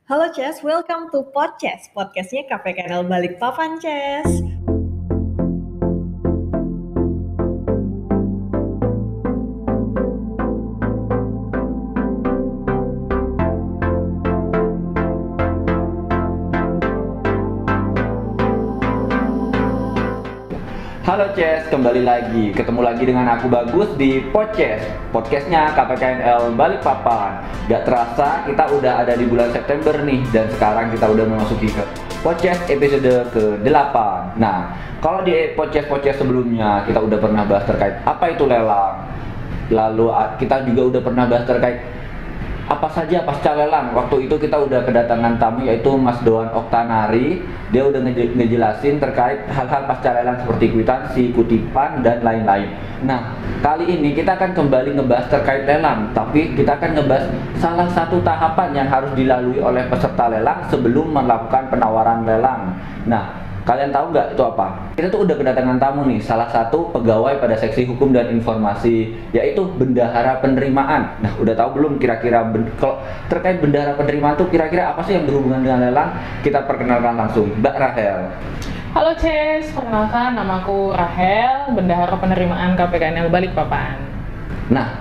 Halo Ces, welcome to Podcast. Podcastnya KPKNL Balikpapan, Ces. Halo Ces, kembali lagi. Ketemu lagi dengan aku Bagus di Podcast. Podcastnya KPKNL Balikpapan. Gak terasa kita udah ada di bulan September nih. Dan sekarang kita udah memasuki ke Podcast episode ke-8. Nah, kalau di podcast sebelumnya kita udah pernah bahas terkait apa itu lelang. Lalu kita juga udah pernah bahas terkait apa saja pasca lelang. Waktu itu kita udah kedatangan tamu yaitu Mas Doan Oktanari. Dia udah ngejelasin terkait hal-hal pasca lelang seperti kwitansi, kutipan, dan lain-lain. Nah, kali ini kita akan kembali ngebahas terkait lelang, tapi kita akan ngebahas salah satu tahapan yang harus dilalui oleh peserta lelang sebelum melakukan penawaran lelang. Nah, kalian tahu nggak itu apa? Kita tuh udah kedatangan tamu nih, salah satu pegawai pada seksi hukum dan informasi, yaitu bendahara penerimaan. Nah, udah tahu belum kira-kira kalau terkait bendahara penerimaan tuh kira-kira apa sih yang berhubungan dengan lelang? Kita perkenalkan langsung, Mbak Rahel. Halo Ces, perkenalkan namaku Rahel, bendahara penerimaan KPKNL Balikpapan. Nah,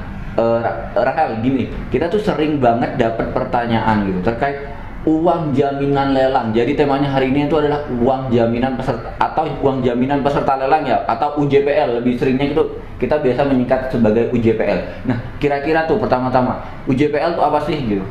Rahel, gini, kita tuh sering banget dapat pertanyaan gitu terkait uang jaminan lelang. Jadi temanya hari ini itu adalah uang jaminan peserta atau uang jaminan peserta lelang ya, atau UJPL. Lebih seringnya itu kita biasa menyingkat sebagai UJPL. Nah, kira-kira tuh pertama-tama UJPL tuh apa sih gitu?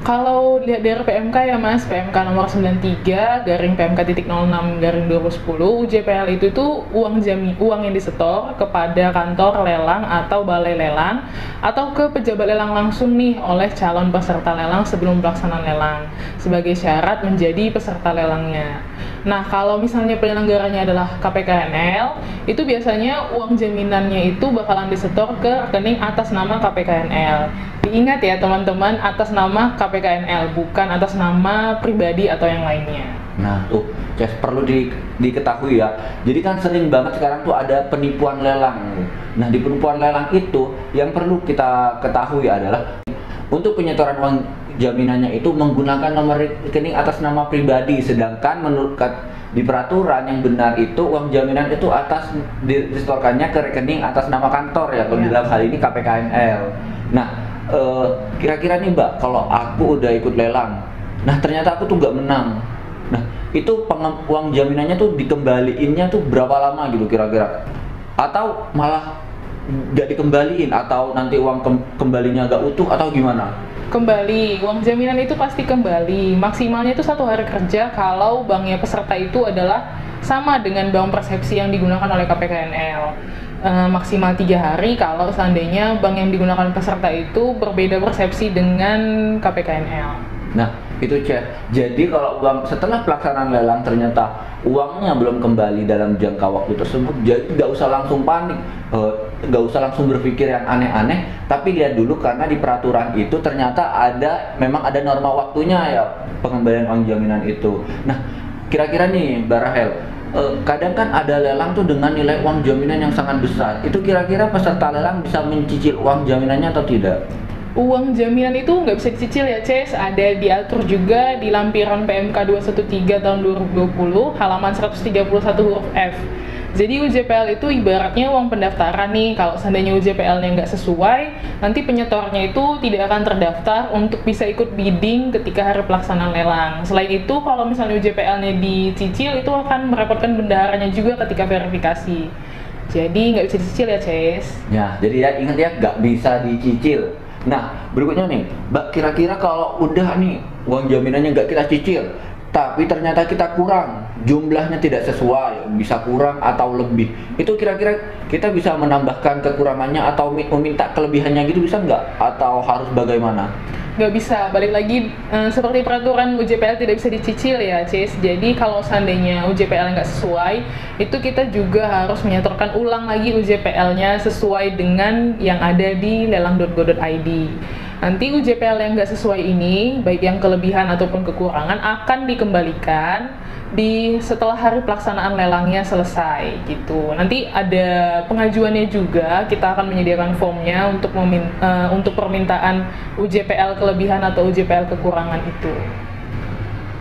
Kalau lihat dari PMK ya Mas, PMK nomor 93 garing PMK titik 06 garing 2010, UJPL itu tuh uang yang disetor kepada kantor lelang atau balai lelang atau ke pejabat lelang langsung nih oleh calon peserta lelang sebelum pelaksanaan lelang sebagai syarat menjadi peserta lelangnya. Nah, kalau misalnya penyelenggaranya adalah KPKNL, itu biasanya uang jaminannya itu bakalan disetor ke rekening atas nama KPKNL. Diingat ya teman-teman, atas nama KPKNL, bukan atas nama pribadi atau yang lainnya. Nah tuh, Ces, perlu diketahui ya. Jadi kan sering banget sekarang tuh ada penipuan lelang. Nah, di penipuan lelang itu yang perlu kita ketahui adalah untuk penyetoran uang jaminannya itu menggunakan nomor rekening atas nama pribadi, sedangkan menurut di peraturan yang benar itu uang jaminan itu disetorkannya ke rekening atas nama kantor ya, kalau dalam hal ini KPKNL. Nah, kira-kira nih Mbak, kalau aku udah ikut lelang, nah ternyata aku tuh nggak menang. Nah, itu uang jaminannya tuh dikembaliinnya tuh berapa lama gitu kira-kira? Atau malah nggak dikembaliin, atau nanti uang kembalinya nggak utuh, atau gimana? Kembali, uang jaminan itu pasti kembali. Maksimalnya itu 1 hari kerja kalau banknya peserta itu adalah sama dengan bank persepsi yang digunakan oleh KPKNL. Maksimal 3 hari kalau seandainya bank yang digunakan peserta itu berbeda persepsi dengan KPKNL. Nah, itu Cek. Jadi kalau setelah pelaksanaan lelang ternyata uangnya belum kembali dalam jangka waktu tersebut, jadi nggak usah langsung panik, nggak usah langsung berpikir yang aneh-aneh, tapi lihat dulu karena di peraturan itu ternyata memang ada norma waktunya ya pengembalian uang jaminan itu. Nah, kira-kira nih Mbak Rahel, kadang kan ada lelang tuh dengan nilai uang jaminan yang sangat besar. Itu kira-kira peserta lelang bisa mencicil uang jaminannya atau tidak? Uang jaminan itu nggak bisa dicicil ya Ces, ada diatur juga di lampiran PMK 213 tahun 2020 halaman 131 huruf F. Jadi UJPL itu ibaratnya uang pendaftaran nih, kalau seandainya UJPL-nya nggak sesuai, nanti penyetornya itu tidak akan terdaftar untuk bisa ikut bidding ketika hari pelaksanaan lelang. Selain itu, kalau misalnya UJPL-nya dicicil, itu akan merepotkan bendaharanya juga ketika verifikasi. Jadi nggak bisa dicicil ya Ces. Ya, jadi ya ingat ya, nggak bisa dicicil. Nah, berikutnya nih, Mbak, kira-kira kalau udah nih uang jaminannya nggak kita cicil, tapi ternyata kita kurang, jumlahnya tidak sesuai, bisa kurang atau lebih, itu kira-kira kita bisa menambahkan kekurangannya atau meminta kelebihannya gitu, bisa nggak? Atau harus bagaimana? Nggak bisa, balik lagi seperti peraturan UJPL tidak bisa dicicil ya Cis. Jadi kalau seandainya UJPL nggak sesuai, itu kita juga harus menyetorkan ulang lagi UJPL-nya sesuai dengan yang ada di lelang.go.id. Nanti UJPL yang nggak sesuai ini, baik yang kelebihan ataupun kekurangan, akan dikembalikan setelah hari pelaksanaan lelangnya selesai gitu. Nanti ada pengajuannya juga, kita akan menyediakan formnya untuk permintaan UJPL kelebihan atau UJPL kekurangan itu.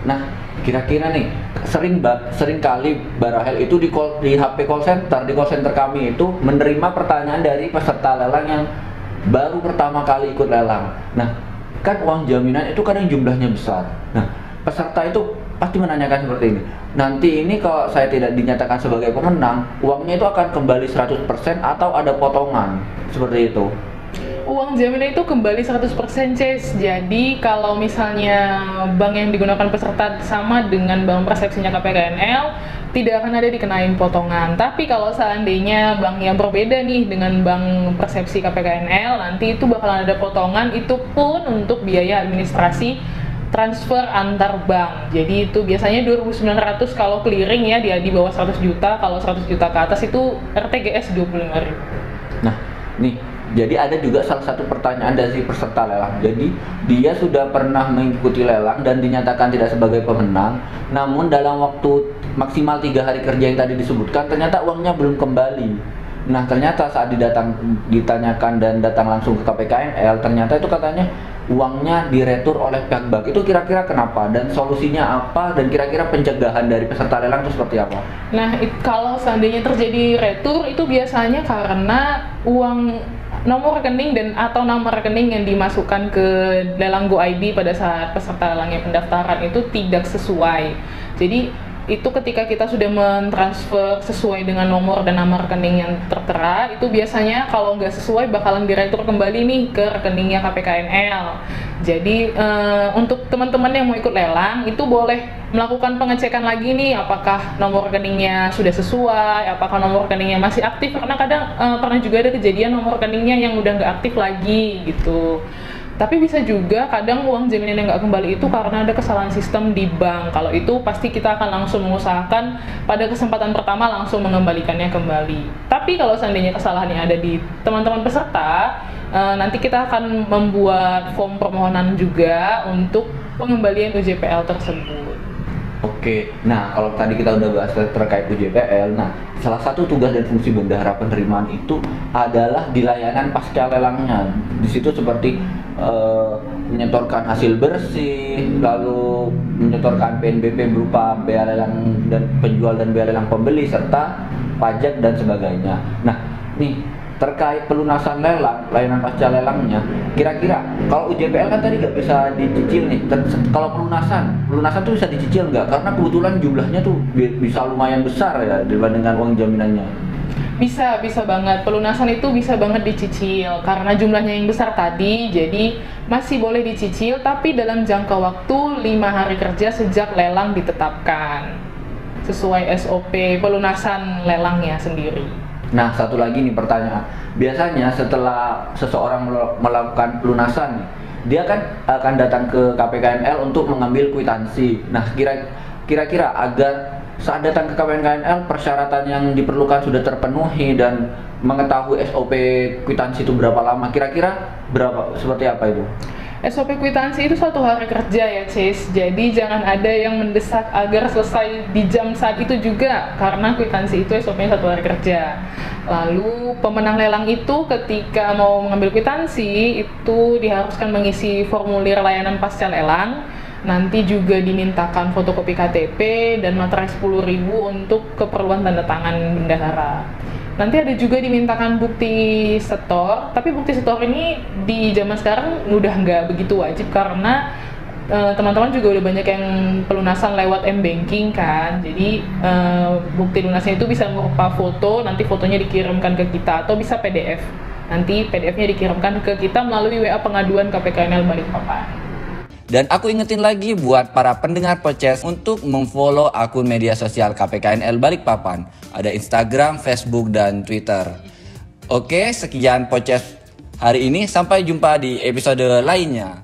Nah, kira-kira nih sering kali Barahel itu di HP call center kami itu menerima pertanyaan dari peserta lelang yang baru pertama kali ikut lelang. Nah, kan uang jaminan itu kadang jumlahnya besar. Nah, peserta itu pasti menanyakan seperti ini. Nanti ini kalau saya tidak dinyatakan sebagai pemenang, uangnya itu akan kembali 100% atau ada potongan seperti itu. Uang jaminan itu kembali 100% Ces. Jadi kalau misalnya bank yang digunakan peserta sama dengan bank persepsinya KPKNL, tidak akan ada dikenain potongan. Tapi kalau seandainya bank yang berbeda nih dengan bank persepsi KPKNL, nanti itu bakalan ada potongan, itu pun untuk biaya administrasi transfer antar bank. Jadi itu biasanya 2.900 kalau clearing ya, dia di bawah 100 juta. Kalau 100 juta ke atas itu RTGS 25.000. Nah, nih, jadi ada juga salah satu pertanyaan dari peserta lelang. Jadi dia sudah pernah mengikuti lelang dan dinyatakan tidak sebagai pemenang, namun dalam waktu maksimal 3 hari kerja yang tadi disebutkan, ternyata uangnya belum kembali. Nah, ternyata saat ditanyakan dan datang langsung ke KPKNL, ternyata itu katanya uangnya diretur oleh pihak bank. Itu kira-kira kenapa dan solusinya apa, dan kira-kira pencegahan dari peserta lelang itu seperti apa? Nah, kalau seandainya terjadi retur itu biasanya karena uang nomor rekening dan atau nama rekening yang dimasukkan ke lelang Go ID pada saat peserta lelangnya pendaftaran itu tidak sesuai. Jadi itu ketika kita sudah mentransfer sesuai dengan nomor dan nama rekening yang tertera, itu biasanya kalau nggak sesuai bakalan diretur kembali nih ke rekeningnya KPKNL. Jadi untuk teman-teman yang mau ikut lelang itu boleh melakukan pengecekan lagi nih, apakah nomor rekeningnya sudah sesuai, apakah nomor rekeningnya masih aktif, karena kadang pernah juga ada kejadian nomor rekeningnya yang udah nggak aktif lagi gitu. Tapi bisa juga kadang uang jaminan yang nggak kembali itu karena ada kesalahan sistem di bank. Kalau itu pasti kita akan langsung mengusahakan pada kesempatan pertama langsung mengembalikannya kembali. Tapi kalau seandainya kesalahannya ada di teman-teman peserta, nanti kita akan membuat form permohonan juga untuk pengembalian UJPL tersebut. Oke, nah kalau tadi kita udah bahas terkait UJPL, nah salah satu tugas dan fungsi bendahara penerimaan itu adalah di layanan pasca lelangnya. Di situ seperti menyetorkan hasil bersih, lalu menyetorkan PNBP berupa bea lelang dan penjual dan bea lelang pembeli, serta pajak dan sebagainya. Nah, nih terkait pelunasan lelang, layanan pasca lelangnya, kira-kira kalau UJPL kan tadi nggak bisa dicicil nih, kalau pelunasan tuh bisa dicicil nggak? Karena kebetulan jumlahnya tuh bisa lumayan besar ya dibandingkan uang jaminannya. Bisa banget, pelunasan itu bisa banget dicicil karena jumlahnya yang besar tadi, jadi masih boleh dicicil tapi dalam jangka waktu 5 hari kerja sejak lelang ditetapkan sesuai SOP pelunasan lelangnya sendiri. Nah, satu lagi nih pertanyaan, biasanya setelah seseorang melakukan pelunasan, dia kan akan datang ke KPKNL untuk mengambil kwitansi. Nah, kira-kira agar saat datang ke KPKNL persyaratan yang diperlukan sudah terpenuhi dan mengetahui SOP kwitansi itu berapa lama, kira-kira berapa, seperti apa itu? SOP kwitansi itu 1 hari kerja ya Cis, jadi jangan ada yang mendesak agar selesai di jam saat itu juga, karena kwitansi itu SOP-nya 1 hari kerja. Lalu pemenang lelang itu ketika mau mengambil kwitansi itu diharuskan mengisi formulir layanan pasca lelang. Nanti juga dimintakan fotokopi KTP dan materai 10.000 untuk keperluan tanda tangan bendahara. Nanti ada juga dimintakan bukti setor, tapi bukti setor ini di zaman sekarang udah nggak begitu wajib karena teman-teman juga udah banyak yang pelunasan lewat M-Banking kan. Jadi bukti lunasnya itu bisa berupa foto, nanti fotonya dikirimkan ke kita, atau bisa PDF. Nanti PDF-nya dikirimkan ke kita melalui WA pengaduan KPKNL Balikpapan. Dan aku ingetin lagi buat para pendengar podcast untuk memfollow akun media sosial KPKNL Balikpapan. Ada Instagram, Facebook, dan Twitter. Oke, sekian podcast hari ini. Sampai jumpa di episode lainnya.